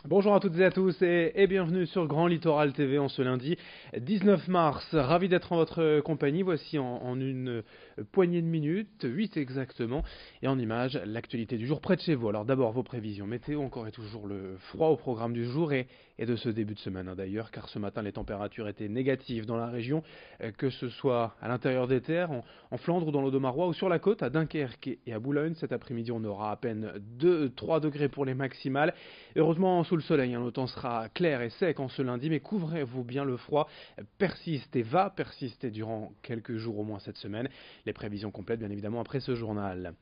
Bonjour à toutes et à tous et bienvenue sur Grand Littoral TV en ce lundi 19 mars. Ravi d'être en votre compagnie. Voici en une poignée de minutes, 8 exactement, et en images l'actualité du jour près de chez vous. Alors d'abord vos prévisions météo, encore et toujours le froid au programme du jour et de ce début de semaine d'ailleurs, car ce matin les températures étaient négatives dans la région, que ce soit à l'intérieur des terres, en Flandre ou dans l'Audomarois ou sur la côte, à Dunkerque et à Boulogne. Cet après-midi on aura à peine 2-3 degrés pour les maximales. Heureusement sous le soleil, le temps sera clair et sec en ce lundi, mais couvrez-vous bien, le froid persiste et va persister durant quelques jours au moins cette semaine. Les prévisions complètes bien évidemment après ce journal.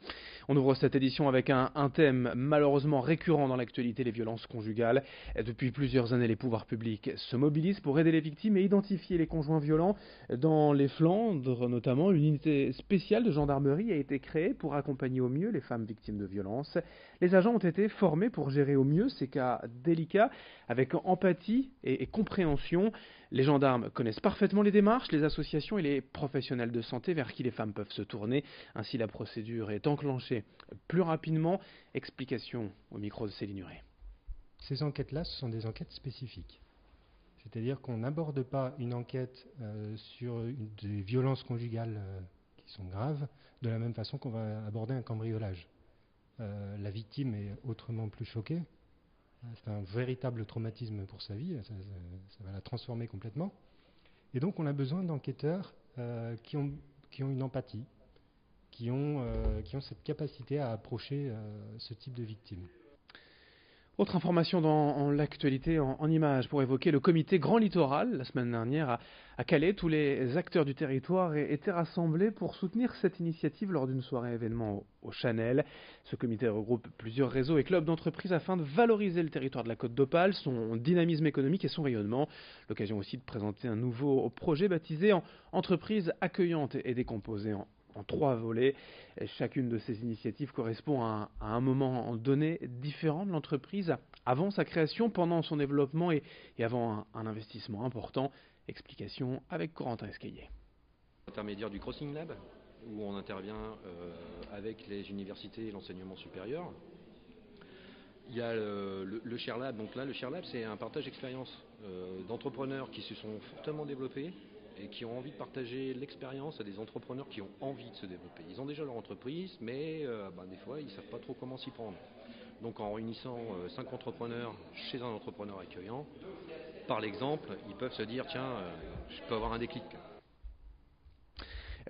On ouvre cette édition avec un thème malheureusement récurrent dans l'actualité, les violences conjugales. Depuis plusieurs années, les pouvoirs publics se mobilisent pour aider les victimes et identifier les conjoints violents. Dans les Flandres notamment, une unité spéciale de gendarmerie a été créée pour accompagner au mieux les femmes victimes de violences. Les agents ont été formés pour gérer au mieux ces cas délicats avec empathie et compréhension. Les gendarmes connaissent parfaitement les démarches, les associations et les professionnels de santé vers qui les femmes peuvent se tourner. Ainsi, la procédure est enclenchée plus rapidement. Explication au micro de Céline Huret. Ces enquêtes-là, ce sont des enquêtes spécifiques. C'est-à-dire qu'on n'aborde pas une enquête sur des violences conjugales qui sont graves de la même façon qu'on va aborder un cambriolage. La victime est autrement plus choquée. C'est un véritable traumatisme pour sa vie, ça va la transformer complètement. Et donc on a besoin d'enquêteurs qui ont une empathie, qui ont cette capacité à approcher ce type de victime. Autre information dans l'actualité en images pour évoquer le comité Grand Littoral. La semaine dernière à Calais, tous les acteurs du territoire étaient rassemblés pour soutenir cette initiative lors d'une soirée événement au Chanel. Ce comité regroupe plusieurs réseaux et clubs d'entreprises afin de valoriser le territoire de la Côte d'Opale, son dynamisme économique et son rayonnement. L'occasion aussi de présenter un nouveau projet baptisé Entreprises accueillantes et décomposées en 3 volets. Chacune de ces initiatives correspond à un moment donné différent de l'entreprise, avant sa création, pendant son développement et avant un investissement important. Explication avec Corentin Escaillé. Intermédiaire du Crossing Lab, où on intervient avec les universités et l'enseignement supérieur. Il y a le Share Lab. Donc là, le Share Lab, c'est un partage d'expérience d'entrepreneurs qui se sont fortement développés et qui ont envie de partager l'expérience à des entrepreneurs qui ont envie de se développer. Ils ont déjà leur entreprise, mais des fois, ils ne savent pas trop comment s'y prendre. Donc en réunissant 5 entrepreneurs chez un entrepreneur accueillant, par l'exemple, ils peuvent se dire, tiens, je peux avoir un déclic.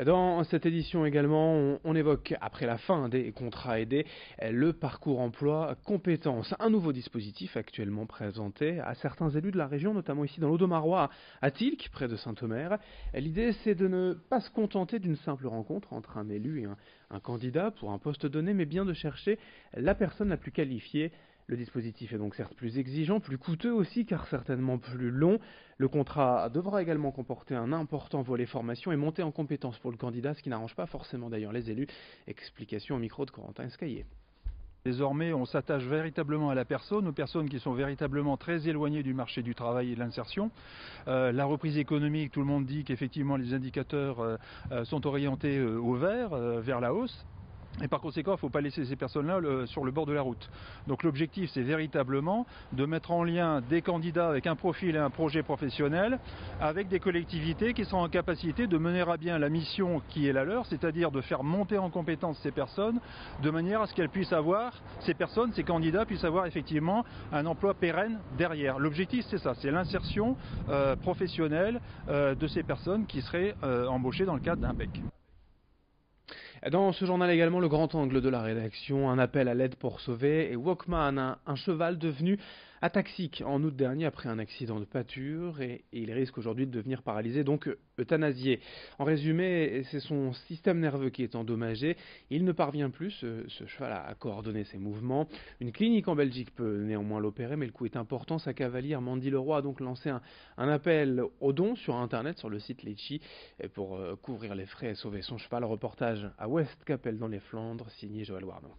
Dans cette édition également, on évoque, après la fin des contrats aidés, le parcours emploi compétences. Un nouveau dispositif actuellement présenté à certains élus de la région, notamment ici dans l'Audomarois, à Tilk, près de Saint-Omer. L'idée, c'est de ne pas se contenter d'une simple rencontre entre un élu et un candidat pour un poste donné, mais bien de chercher la personne la plus qualifiée. Le dispositif est donc certes plus exigeant, plus coûteux aussi, car certainement plus long. Le contrat devra également comporter un important volet formation et montée en compétences pour le candidat, ce qui n'arrange pas forcément d'ailleurs les élus. Explication au micro de Corentin Escaillé. Désormais, on s'attache véritablement à la personne, aux personnes qui sont véritablement très éloignées du marché du travail et de l'insertion. La reprise économique, tout le monde dit qu'effectivement les indicateurs sont orientés au vert, vers la hausse. Et par conséquent, il ne faut pas laisser ces personnes-là sur le bord de la route. Donc l'objectif, c'est véritablement de mettre en lien des candidats avec un profil et un projet professionnel, avec des collectivités qui seront en capacité de mener à bien la mission qui est la leur, c'est-à-dire de faire monter en compétence ces personnes, de manière à ce qu'elles puissent avoir, ces personnes, ces candidats puissent avoir effectivement un emploi pérenne derrière. L'objectif, c'est ça, c'est l'insertion professionnelle de ces personnes qui seraient embauchées dans le cadre d'un PEC. Dans ce journal également, le grand angle de la rédaction, un appel à l'aide pour sauver et Walkman, un cheval devenu ataxique en août dernier après un accident de pâture et il risque aujourd'hui de devenir paralysé, donc euthanasié. En résumé, c'est son système nerveux qui est endommagé. Il ne parvient plus, ce cheval, à coordonner ses mouvements. Une clinique en Belgique peut néanmoins l'opérer, mais le coût est important. Sa cavalière Mandy Leroy a donc lancé un appel aux dons sur Internet, sur le site Litchi, pour couvrir les frais et sauver son cheval. Reportage à Westkapelle dans les Flandres, signé Joël Wardon.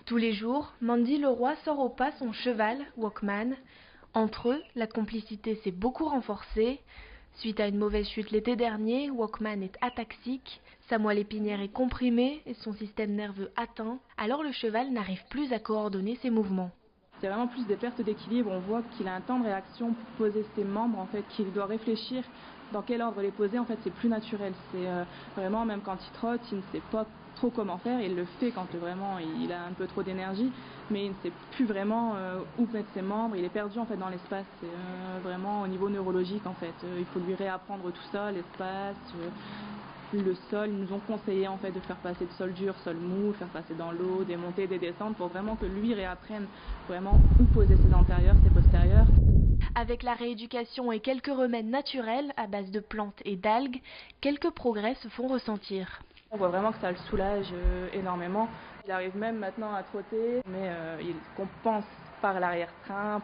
Tous les jours, Mandy Leroy sort au pas son cheval, Walkman. Entre eux, la complicité s'est beaucoup renforcée. Suite à une mauvaise chute l'été dernier, Walkman est ataxique, sa moelle épinière est comprimée et son système nerveux atteint, alors le cheval n'arrive plus à coordonner ses mouvements. c'est vraiment plus des pertes d'équilibre. On voit qu'il a un temps de réaction pour poser ses membres, en fait, qu'il doit réfléchir dans quel ordre les poser. En fait, c'est plus naturel. C'est vraiment, même quand il trotte, il ne sait pas trop comment faire. Il le fait quand vraiment il a un peu trop d'énergie, mais il ne sait plus vraiment où mettre ses membres. Il est perdu en fait dans l'espace. C'est vraiment au niveau neurologique en fait. Il faut lui réapprendre tout ça, l'espace. Le sol, ils nous ont conseillé en fait de faire passer de sol dur, sol mou, faire passer dans l'eau, des montées, des descentes pour vraiment que lui réapprenne vraiment où poser ses antérieurs, ses postérieurs. Avec la rééducation et quelques remèdes naturels à base de plantes et d'algues, quelques progrès se font ressentir. On voit vraiment que ça le soulage énormément. Il arrive même maintenant à trotter, mais il compense par l'arrière-train,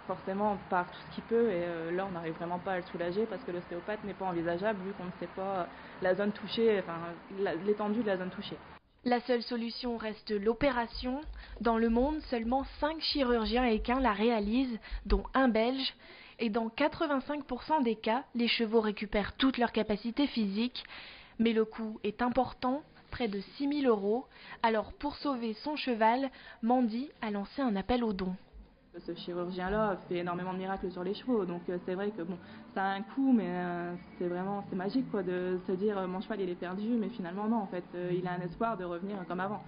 forcément par tout ce qu'il peut, et là on n'arrive vraiment pas à le soulager parce que l'ostéopathe n'est pas envisageable vu qu'on ne sait pas la zone touchée, enfin l'étendue de la zone touchée. La seule solution reste l'opération. Dans le monde, seulement 5 chirurgiens équins la réalisent, dont un Belge. Et dans 85% des cas, les chevaux récupèrent toute leur capacité physique. Mais le coût est important, près de 6 000 €. Alors pour sauver son cheval, Mandy a lancé un appel aux dons. Ce chirurgien-là fait énormément de miracles sur les chevaux, donc c'est vrai que bon, ça a un coût, mais c'est magique quoi, de se dire mon cheval il est perdu, mais finalement non, en fait, il a un espoir de revenir comme avant.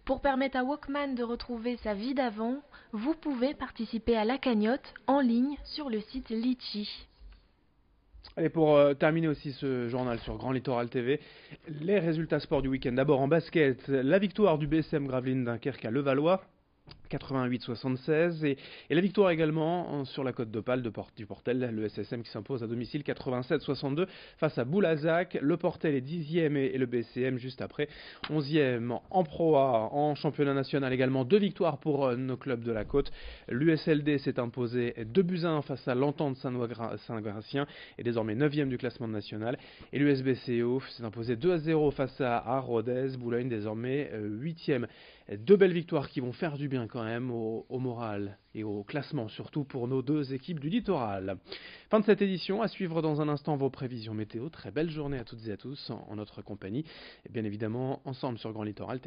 Pour permettre à Walkman de retrouver sa vie d'avant, vous pouvez participer à la cagnotte en ligne sur le site Litchi. Allez, pour terminer aussi ce journal sur Grand Littoral TV, les résultats sport du week-end. D'abord en basket, la victoire du BSM Gravelines Dunkerque à Levallois, 88-76, et la victoire également sur la côte d'Opale du Portel, le SSM qui s'impose à domicile 87-62 face à Boulazac. Le Portel est 10e et le BCM juste après 11e en Pro A, en championnat national également. 2 victoires pour nos clubs de la côte. L'USLD s'est imposé 2-1 face à l'Entente Saint-Gratien et désormais 9e du classement national. Et l'USBCO s'est imposé 2-0 face à Rodez, Boulogne désormais 8e. 2 belles victoires qui vont faire du bien quand même au moral et au classement, surtout pour nos 2 équipes du littoral. Fin de cette édition, à suivre dans un instant vos prévisions météo. Très belle journée à toutes et à tous en notre compagnie et bien évidemment ensemble sur Grand Littoral.